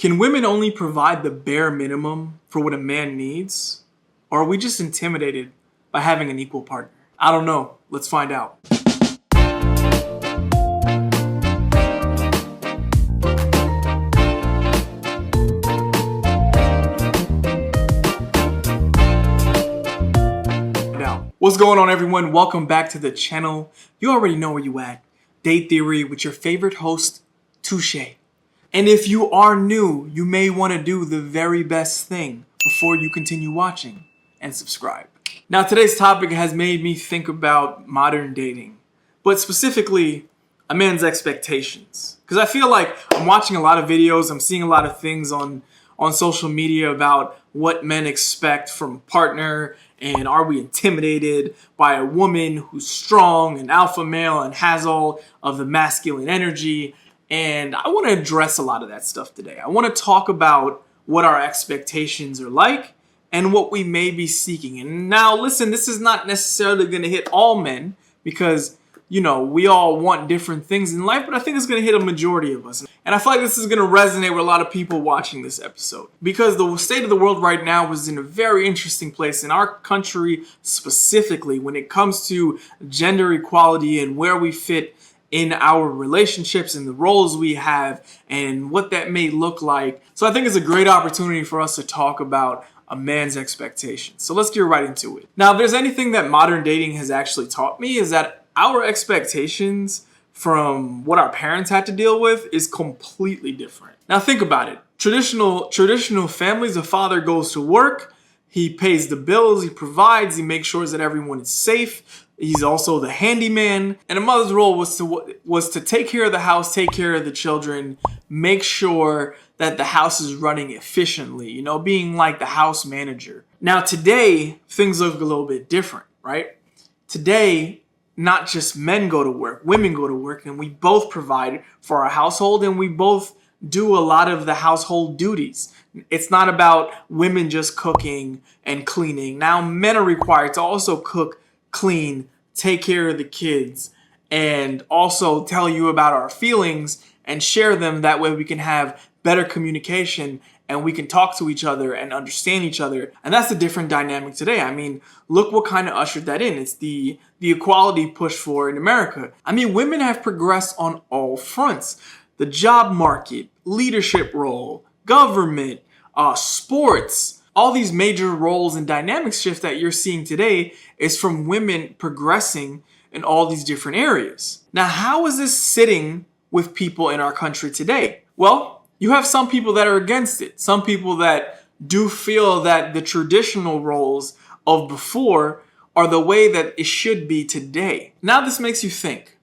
Can women only provide the bare minimum for what a man needs? Or are we just intimidated by having an equal partner? I don't know. Let's find out. What's going on, everyone? Welcome back to the channel. You already know where you at. Date Theory with your favorite host, Touché. And if you are new, you may want to do the very best thing before you continue watching and subscribe. Now, today's topic has made me think about modern dating, but specifically a man's expectations. Because I feel like I'm watching a lot of videos, I'm seeing a lot of things on social media about what men expect from a partner, and are we intimidated by a woman who's strong and alpha male and has all of the masculine energy. And I want to address a lot of that stuff today. I want to talk about what our expectations are like and what we may be seeking. And now listen, this is not necessarily going to hit all men because, you know, we all want different things in life, but I think it's going to hit a majority of us. And I feel like this is going to resonate with a lot of people watching this episode because the state of the world right now is in a very interesting place in our country specifically when it comes to gender equality and where we fit in our relationships and the roles we have and what that may look like. So I think it's a great opportunity for us to talk about a man's expectations. So let's get right into it. Now, if there's anything that modern dating has actually taught me is that our expectations from what our parents had to deal with is completely different. Now think about it. Traditional families, the father goes to work, he pays the bills, he provides, he makes sure that everyone is safe. He's also the handyman. And a mother's role was to take care of the house, take care of the children, make sure that the house is running efficiently, you know, being like the house manager. Now today, things look a little bit different, right? Today, not just men go to work, women go to work, and we both provide for our household and we both do a lot of the household duties. It's not about women just cooking and cleaning. Now men are required to also cook, clean, take care of the kids, and also tell you about our feelings and share them. That way we can have better communication and we can talk to each other and understand each other. And that's a different dynamic today. I mean, look what kind of ushered that in. It's the equality push for in America. I mean, women have progressed on all fronts. The job market, leadership role, government, sports, all these major roles and dynamic shifts that you're seeing today is from women progressing in all these different areas. Now, how is this sitting with people in our country today? Well, you have some people that are against it. Some people that do feel that the traditional roles of before are the way that it should be today. Now this makes you think,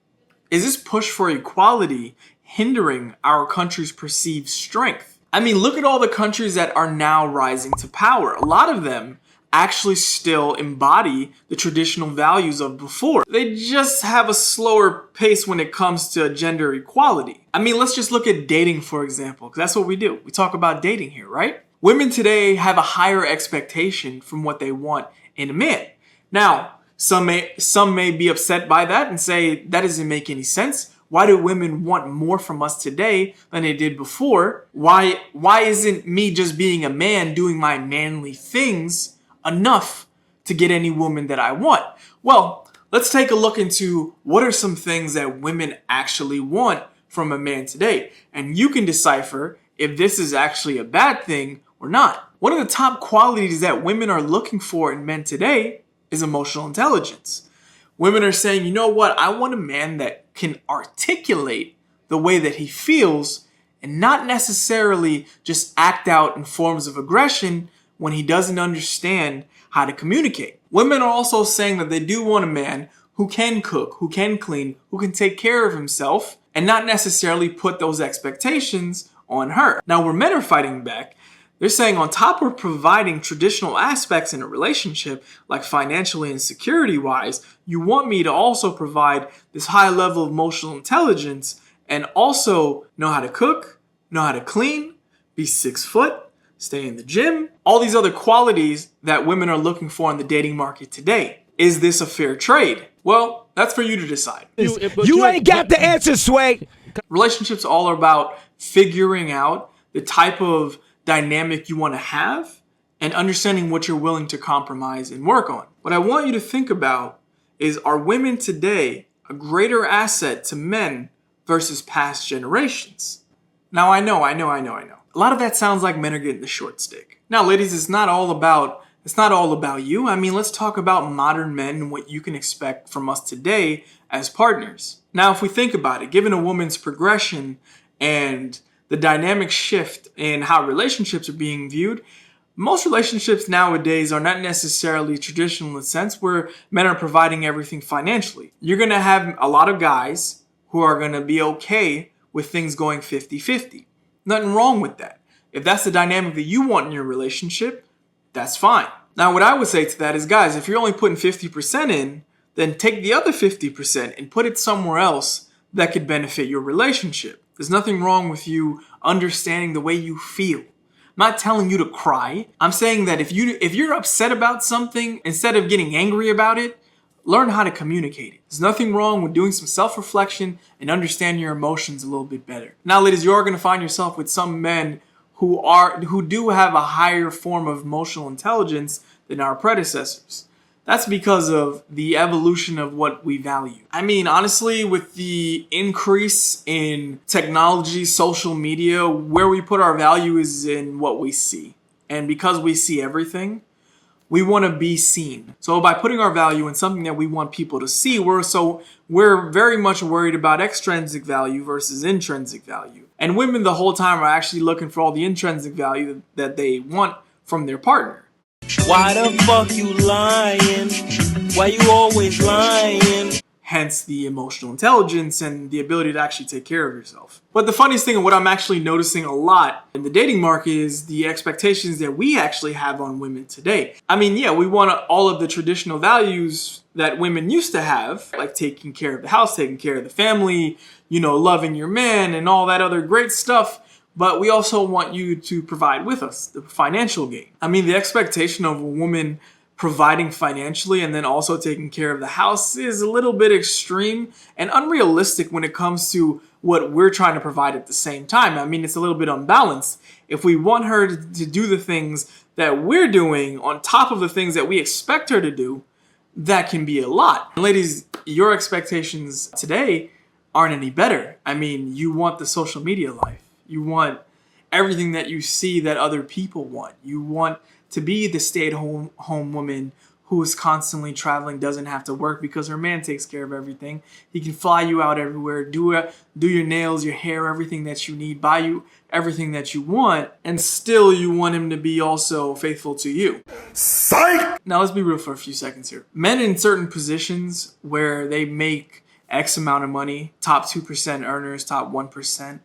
is this push for equality hindering our country's perceived strength? I mean, look at all the countries that are now rising to power. A lot of them actually still embody the traditional values of before. They just have a slower pace when it comes to gender equality. I mean, let's just look at dating, for example, because that's what we do. We talk about dating here, right? Women today have a higher expectation from what they want in a man. Now, some may be upset by that and say that doesn't make any sense. Why do women want more from us today than they did before? Why isn't me just being a man doing my manly things enough to get any woman that I want? Well, let's take a look into what are some things that women actually want from a man today. And you can decipher if this is actually a bad thing or not. One of the top qualities that women are looking for in men today is emotional intelligence. Women are saying, you know what? I want a man that can articulate the way that he feels and not necessarily just act out in forms of aggression when he doesn't understand how to communicate. Women are also saying that they do want a man who can cook, who can clean, who can take care of himself and not necessarily put those expectations on her. Now, where men are fighting back, they're saying on top of providing traditional aspects in a relationship, like financially and security-wise, you want me to also provide this high level of emotional intelligence and also know how to cook, know how to clean, be 6 foot, stay in the gym, all these other qualities that women are looking for in the dating market today. Is this a fair trade? Well, that's for you to decide. You ain't got the answer, Sway. Relationships are all about figuring out the type of dynamic you want to have, and understanding what you're willing to compromise and work on. What I want you to think about is, are women today a greater asset to men versus past generations? Now, I know. A lot of that sounds like men are getting the short stick. Now, ladies, it's not all about you. I mean, let's talk about modern men and what you can expect from us today as partners. Now, if we think about it, given a woman's progression and the dynamic shift in how relationships are being viewed, most relationships nowadays are not necessarily traditional in the sense where men are providing everything financially. You're going to have a lot of guys who are going to be okay with things going 50-50. Nothing wrong with that. If that's the dynamic that you want in your relationship, that's fine. Now, what I would say to that is, guys, if you're only putting 50% in, then take the other 50% and put it somewhere else that could benefit your relationship. There's nothing wrong with you understanding the way you feel. I'm not telling you to cry. I'm saying that if you're upset about something, instead of getting angry about it, learn how to communicate it. There's nothing wrong with doing some self-reflection and understanding your emotions a little bit better. Now, ladies, you are going to find yourself with some men who do have a higher form of emotional intelligence than our predecessors. That's because of the evolution of what we value. I mean, honestly, with the increase in technology, social media, where we put our value is in what we see. And because we see everything, we want to be seen. So by putting our value in something that we want people to see, we're very much worried about extrinsic value versus intrinsic value. And women the whole time are actually looking for all the intrinsic value that they want from their partner. Why the fuck you lying? Why you always lying? Hence the emotional intelligence and the ability to actually take care of yourself. But the funniest thing, and what I'm actually noticing a lot in the dating market, is the expectations that we actually have on women today. I mean, yeah, we want all of the traditional values that women used to have, like taking care of the house, taking care of the family, loving your man and all that other great stuff. But we also want you to provide with us the financial gain. I mean, the expectation of a woman providing financially and then also taking care of the house is a little bit extreme and unrealistic when it comes to what we're trying to provide at the same time. I mean, it's a little bit unbalanced. If we want her to do the things that we're doing on top of the things that we expect her to do, that can be a lot. And ladies, your expectations today aren't any better. I mean, you want the social media life. You want everything that you see that other people want. You want to be the stay-at-home woman who is constantly traveling, doesn't have to work because her man takes care of everything. He can fly you out everywhere, do your nails, your hair, everything that you need, buy you everything that you want, and still you want him to be also faithful to you. Psych! Now let's be real for a few seconds here. Men in certain positions where they make X amount of money, top 2% earners, top 1%,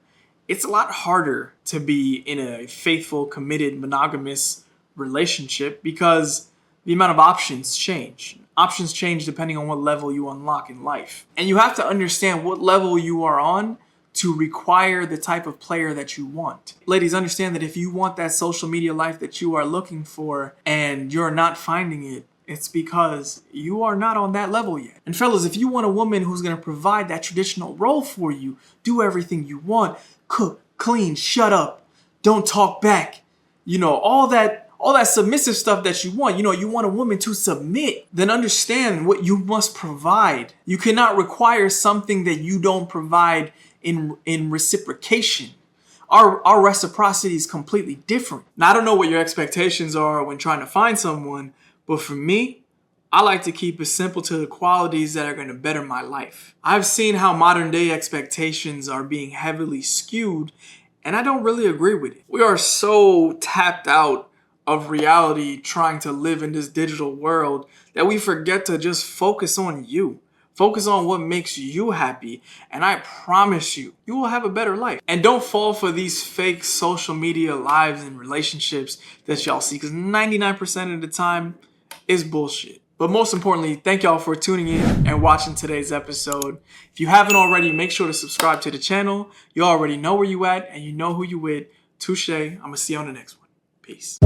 it's a lot harder to be in a faithful, committed, monogamous relationship because the amount of options change. Options change depending on what level you unlock in life. And you have to understand what level you are on to require the type of player that you want. Ladies, understand that if you want that social media life that you are looking for and you're not finding it, it's because you are not on that level yet. And fellas, if you want a woman who's going to provide that traditional role for you, do everything you want, cook, clean, shut up, don't talk back, all that submissive stuff that you want. You want a woman to submit, then understand what you must provide. You cannot require something that you don't provide in reciprocation. Our reciprocity is completely different. Now, I don't know what your expectations are when trying to find someone, but for me, I like to keep it simple to the qualities that are going to better my life. I've seen how modern day expectations are being heavily skewed, and I don't really agree with it. We are so tapped out of reality trying to live in this digital world that we forget to just focus on you. Focus on what makes you happy, and I promise you, you will have a better life. And don't fall for these fake social media lives and relationships that y'all see, because 99% of the time, it's bullshit. But most importantly, thank y'all for tuning in and watching today's episode. If you haven't already, make sure to subscribe to the channel. You already know where you at and you know who you with. Touché. I'm going to see you on the next one. Peace.